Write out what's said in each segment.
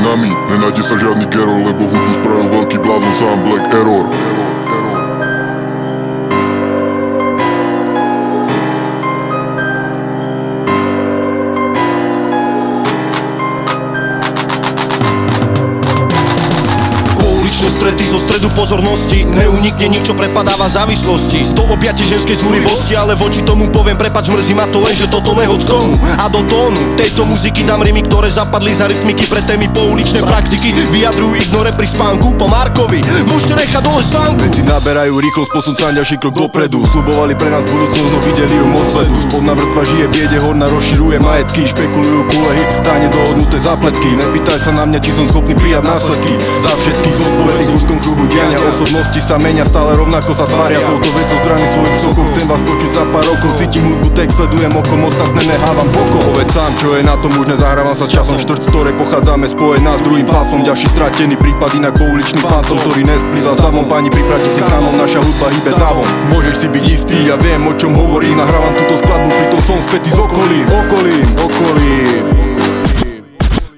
nami, nenájde sa žiadny Geror, lebo hudbu spravil veľký blázon sám Black Error. Strety zo stredu pozornosti, neunikne nič, čo prepadáva závislosti. Do objatie ženskej zúrivosti, ale voči tomu poviem prepač, mrzí ma to len, že toto nehoď z tomu. A do tónu tejto muziky dám rimy, ktoré zapadli za rytmiky pre témy pouličné praktiky. Vyjadrujú ignore pri spánku po Markovi, môžete nechať dole sánku. Veci naberajú rýchlosť, posun sa ďalší krok dopredu. Sľubovali pre nás budúcnosť, no videli ju moc vedu. Spodná vrstva žije v biede, horná rozširuje majetky. Špekulujú kulehy, tajne dohodnuté zápletky. Nepýtaj sa na mňa, či som schopný prijať následky. Za všetkých zodpovedných v úzkom kruhu diania. Osobnosti sa menia, stále rovnako sa tvária. Touto vec zo strany svojich sokov chcem vás počuť za pár rokov. Cítim hudbu, text sledujem okom, ostatné nehávam bokom. Povedz sám, čo je na tom, už nezahrávam sa časom. Štvrť, z ktorej pochádzame, spojená nás druhým pásmom. Ďalší stratený prípad, inak pouličný fantom, ktorý nesplýva s davom. Páni, pripravte si kanon, naša hudba hýbe davom. Môžeš si byť istý, ja viem, o čom hovorím. Nahrávam túto skladbu, pritom som spätý z okolím.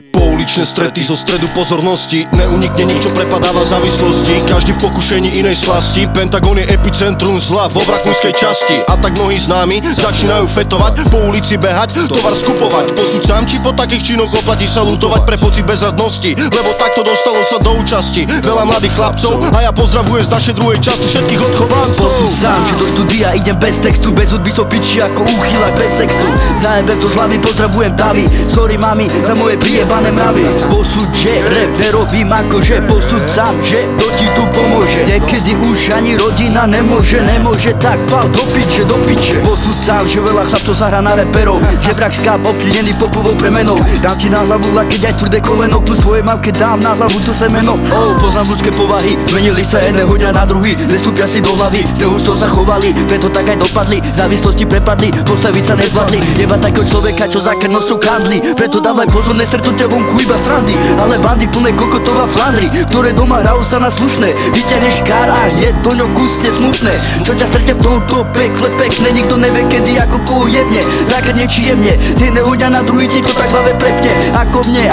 Pouličné strety zo stredu pozornosti, neunikne nič, čo prepadáva závislosti. Každý v pokušení inej slasti, Pentagon je epicentrum zla vo vrakúskej časti. A tak mnohí známi začínajú fetovať, po ulici behať, tovar skupovať. Posúď sám, či po takých činoch oplatí sa lutovať pre pocit bezradnosti, lebo takto dostalo sa do účasti veľa mladých chlapcov. A ja pozdravujem z našej druhej časti všetkých odchovancov. Posúď sám, že do štúdia idem bez textu, bez hudby som piči ako úchylak bez sexu. Zajebem to z hlavy, pozdravujem Tavi, sorry mami za moje prijebané mravy. Posúď, že rap nerobím akože, posúď sám, že kto ti tu pomôže. Niekedy už ani rodina nemôže, tak pal do piče. Posúď sám, že veľa chlapcov sa hrá na reperov, že brak skáp obklinený popovou premenou. Dám ti na hlavu lakeť aj tvrdé koleno, plus svojej mamke dám na hlavu to semeno. Poznám ľudské povahy, zmenili sa jedného dňa na druhý, nestúpia si do hlavy, s neústou sa chovali, preto tak aj dopadli, závislosti prepadli, postaviť sa nezvládli. Jeba takého človeka, čo za krnosťou kandli, preto dávaj pozor, nestretnutia vonku iba srandy, ale bandy plné kokotov a flandry, ktoré doma hrajú sa na slušné. Vyťahneš kár a hneď do ňo kusne smutné. Čo ťa stretia v tomto pekle pekne, nikto nevie kedy ako koho jebne. Zakrne či jemne, z jedného dňa na druhý ti to tak hlave prepne. Ako mne.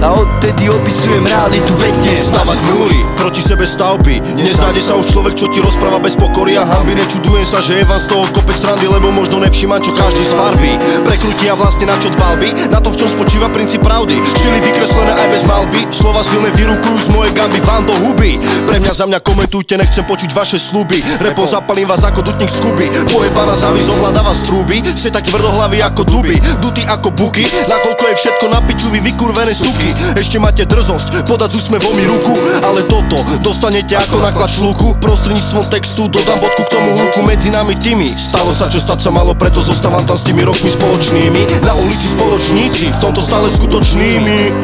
A odtedy opisujem realitu vetne. Stavať múry, proti sebe stavby, neznáde sa už človek, čo ti rozpráva bez pokory a hanby. Nečudujem sa, že je vám z toho kopec srandy, lebo možno nevšímam, čo každý z farby prekrutia vlastne na čo dbalby, na to v čom spočíva princíp pravdy. Štýly vykreslené aj bez malby, slova silné vyrukujú z mojej gamby vám do huby. Pre mňa za mňa komentujte, nechcem počuť vaše sľuby. Repom zapalím vás ako dutník z Kuby, pojebaná závisť ovládáva strúby. Ste tak tvrdohlaví ako duby, dutí ako buky, nakoľko je všetko na piču, vy vykurvené suky. Ešte máte drzosť podať z úsmevom mi ruku, ale toto dostanete ako náklad šluku. Prostredníctvom textu dodám bodku k tomu hluku medzi nami tými. Stalo sa, čo stať sa malo, preto zostávam tam s tými rokmi spoločnými. Na ulici spoločníci, v tomto stále skutočnými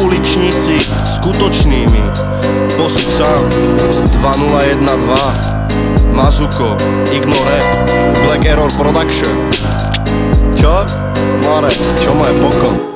uličníci, skutočnými. Posúď sám 2012 Mazuko, Ignore, Black Error Production. Čo? More, čo moje poko?